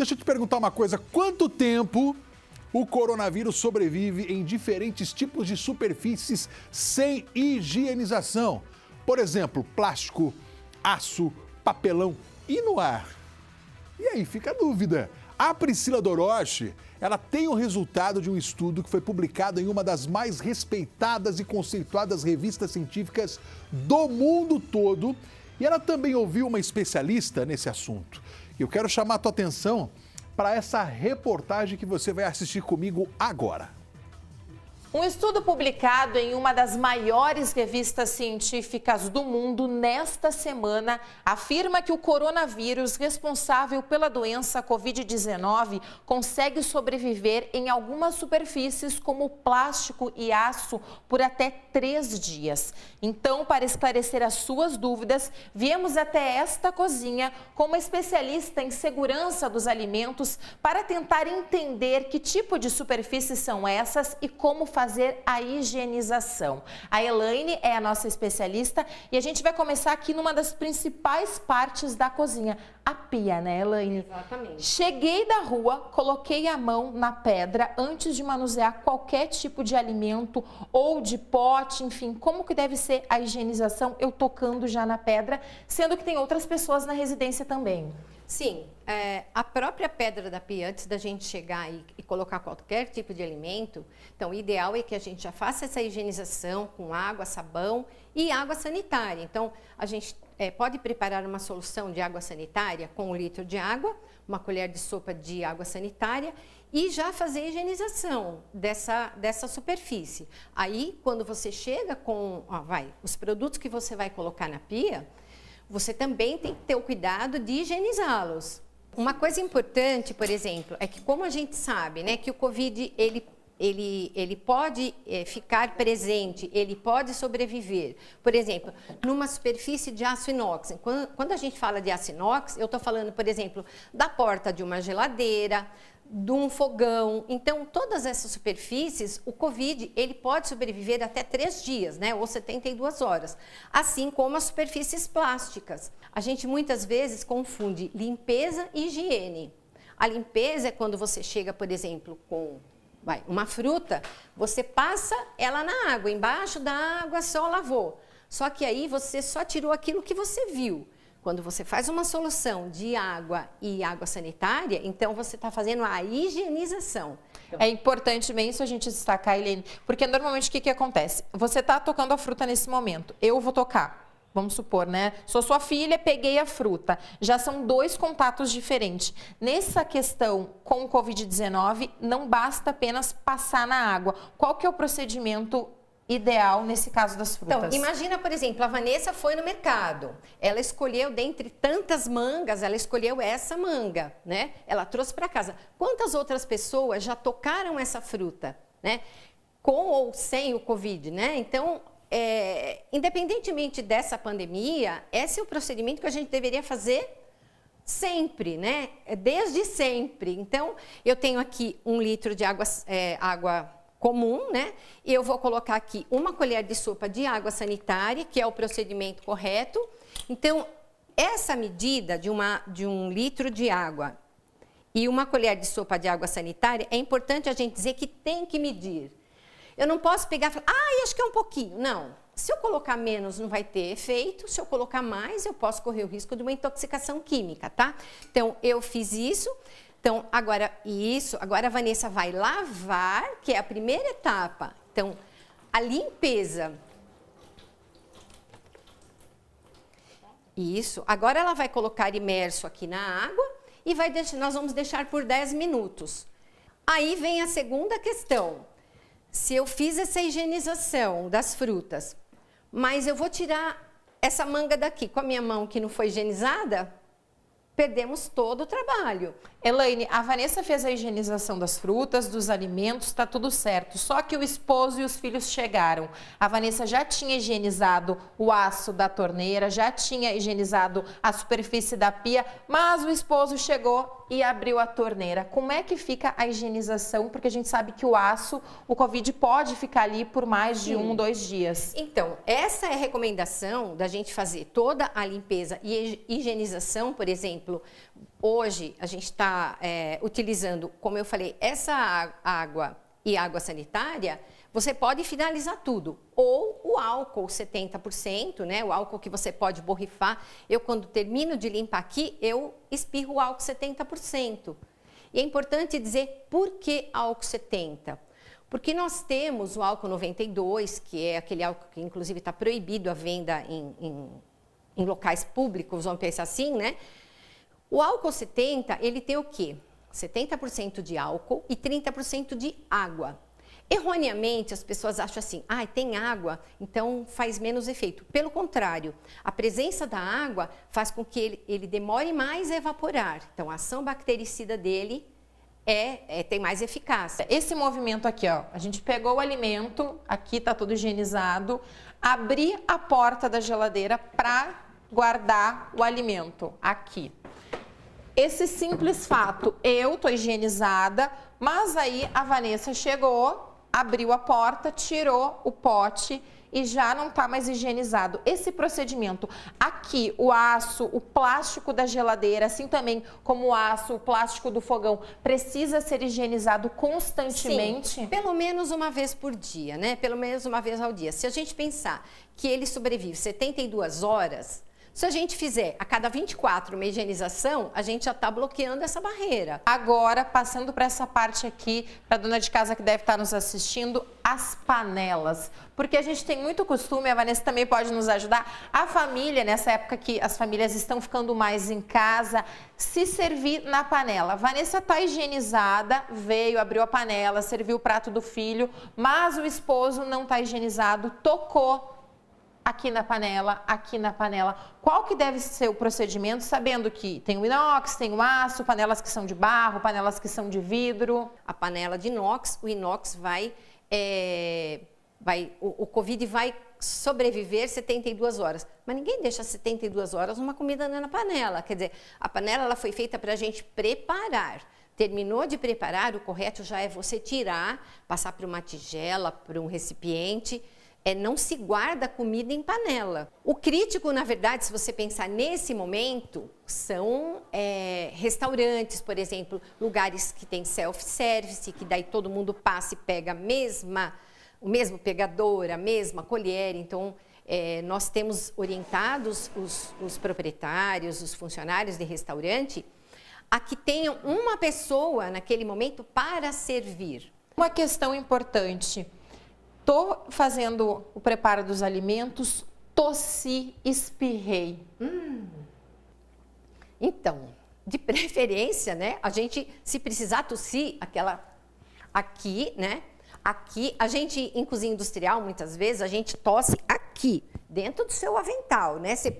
Deixa eu te perguntar uma coisa. Quanto tempo o coronavírus sobrevive em diferentes tipos de superfícies sem higienização? Por exemplo, plástico, aço, papelão e no ar. E aí fica a dúvida. A Priscila Doroche, ela tem o resultado de um estudo que foi publicado em uma das mais respeitadas e conceituadas revistas científicas do mundo todo. E ela também ouviu uma especialista nesse assunto. Eu quero chamar a tua atenção para essa reportagem que você vai assistir comigo agora. Um estudo publicado em uma das maiores revistas científicas do mundo nesta semana afirma que o coronavírus responsável pela doença Covid-19 consegue sobreviver em algumas superfícies como plástico e aço por até 3 dias. Então, para esclarecer as suas dúvidas, viemos até esta cozinha com uma especialista em segurança dos alimentos para tentar entender que tipo de superfícies são essas e como fazer a higienização. A Elaine é a nossa especialista e a gente vai começar aqui numa das principais partes da cozinha, a pia, né, Elaine? Exatamente. Cheguei da rua, coloquei a mão na pedra antes de manusear qualquer tipo de alimento ou de pote, enfim, como que deve ser a higienização eu tocando já na pedra, sendo que tem outras pessoas na residência também. Sim, a própria pedra da pia, antes da gente chegar e colocar qualquer tipo de alimento, então o ideal é que a gente já faça essa higienização com água, sabão e água sanitária. Então, a gente pode preparar uma solução de água sanitária com 1 litro de água, uma colher de sopa de água sanitária e já fazer a higienização dessa superfície. Aí, quando você chega com os produtos que você vai colocar na pia, você também tem que ter o cuidado de higienizá-los. Uma coisa importante, por exemplo, é que como a gente sabe, né, que o Covid ele pode ficar presente, ele pode sobreviver. Por exemplo, numa superfície de aço inox. Quando a gente fala de aço inox, eu estou falando, por exemplo, da porta de uma geladeira, de um fogão. Então, todas essas superfícies, o Covid, ele pode sobreviver até 3 dias, né? Ou 72 horas. Assim como as superfícies plásticas. A gente muitas vezes confunde limpeza e higiene. A limpeza é quando você chega, por exemplo, com uma fruta, você passa ela na água, embaixo da água só lavou. Só que aí você só tirou aquilo que você viu. Quando você faz uma solução de água e água sanitária, então você está fazendo a higienização. É importante bem isso a gente destacar, Elaine, porque normalmente o que acontece? Você está tocando a fruta nesse momento, eu vou tocar. Vamos supor, né? Sou sua filha, peguei a fruta. Já são 2 contatos diferentes. Nessa questão com o Covid-19, não basta apenas passar na água. Qual que é o procedimento ideal nesse caso das frutas? Então, imagina, por exemplo, a Vanessa foi no mercado. Ela escolheu, dentre tantas mangas, ela escolheu essa manga, né? Ela trouxe para casa. Quantas outras pessoas já tocaram essa fruta, né? Com ou sem o Covid, né? Então, independentemente dessa pandemia, esse é o procedimento que a gente deveria fazer sempre, né? Desde sempre. Então, eu tenho aqui 1 litro de água comum, né? E eu vou colocar aqui 1 colher de sopa de água sanitária, que é o procedimento correto. Então, essa medida de 1 litro de água e 1 colher de sopa de água sanitária, é importante a gente dizer que tem que medir. Eu não posso pegar e falar, acho que é um pouquinho. Não. Se eu colocar menos, não vai ter efeito. Se eu colocar mais, eu posso correr o risco de uma intoxicação química, tá? Então, eu fiz isso. Então, agora a Vanessa vai lavar, que é a primeira etapa. Então, a limpeza. Isso. Agora ela vai colocar imerso aqui na água e nós vamos deixar por 10 minutos. Aí vem a segunda questão. Se eu fiz essa higienização das frutas, mas eu vou tirar essa manga daqui com a minha mão que não foi higienizada, perdemos todo o trabalho. Elaine, a Vanessa fez a higienização das frutas, dos alimentos, está tudo certo. Só que o esposo e os filhos chegaram. A Vanessa já tinha higienizado o aço da torneira, já tinha higienizado a superfície da pia, mas o esposo chegou e abriu a torneira. Como é que fica a higienização? Porque a gente sabe que o aço, o Covid pode ficar ali por mais de 1, 2 dias. Então, essa é a recomendação da gente fazer toda a limpeza e higienização, por exemplo. Hoje a gente está utilizando, como eu falei, essa água e água sanitária. Você pode finalizar tudo, ou o álcool 70%, né? O álcool que você pode borrifar. Eu, quando termino de limpar aqui, eu espirro o álcool 70%. E é importante dizer por que álcool 70%. Porque nós temos o álcool 92, que é aquele álcool que inclusive está proibido a venda em locais públicos, vamos pensar assim, né? O álcool 70, ele tem o quê? 70% de álcool e 30% de água. Erroneamente, as pessoas acham assim, tem água, então faz menos efeito. Pelo contrário, a presença da água faz com que ele demore mais a evaporar. Então, a ação bactericida dele tem mais eficácia. Esse movimento aqui, ó, a gente pegou o alimento, aqui está tudo higienizado, abri a porta da geladeira para guardar o alimento aqui. Esse simples fato, eu tô higienizada, mas aí a Vanessa chegou, abriu a porta, tirou o pote e já não está mais higienizado. Esse procedimento aqui, o aço, o plástico da geladeira, assim também como o aço, o plástico do fogão, precisa ser higienizado constantemente? Sim, pelo menos uma vez por dia, né? Pelo menos uma vez ao dia. Se a gente pensar que ele sobrevive 72 horas... Se a gente fizer a cada 24 uma higienização, a gente já está bloqueando essa barreira. Agora, passando para essa parte aqui, para a dona de casa que deve estar nos assistindo, as panelas. Porque a gente tem muito costume, a Vanessa também pode nos ajudar, a família, nessa época que as famílias estão ficando mais em casa, se servir na panela. A Vanessa está higienizada, veio, abriu a panela, serviu o prato do filho, mas o esposo não está higienizado, tocou aqui na panela, aqui na panela. Qual que deve ser o procedimento, sabendo que tem o inox, tem o aço, panelas que são de barro, panelas que são de vidro? A panela de inox, o inox o Covid vai sobreviver 72 horas. Mas ninguém deixa 72 horas uma comida na panela. Quer dizer, a panela ela foi feita para a gente preparar. Terminou de preparar, o correto já é você tirar, passar por uma tigela, por um recipiente. Não se guarda comida em panela. O crítico, na verdade, se você pensar nesse momento, são restaurantes, por exemplo, lugares que tem self-service, que daí todo mundo passa e pega o mesmo pegador, a mesma colher. Então, nós temos orientados os proprietários, os funcionários de restaurante, a que tenham uma pessoa naquele momento para servir. Uma questão importante. Estou fazendo o preparo dos alimentos, tossi, espirrei. Então, de preferência, né? A gente, se precisar tossir, aqui, né? Aqui, a gente, em cozinha industrial, muitas vezes, a gente tosse aqui, dentro do seu avental, né? Você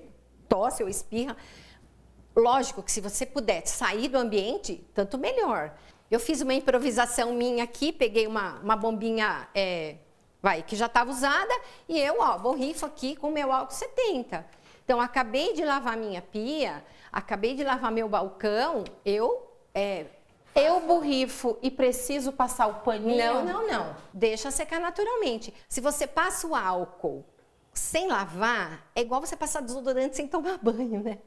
tosse ou espirra. Lógico que se você puder sair do ambiente, tanto melhor. Eu fiz uma improvisação minha aqui, peguei uma bombinha... que já estava usada, e eu, borrifo aqui com o meu álcool 70. Então, acabei de lavar minha pia, acabei de lavar meu balcão, eu borrifo e preciso passar o paninho? Não. Deixa secar naturalmente. Se você passa o álcool sem lavar, é igual você passar desodorante sem tomar banho, né?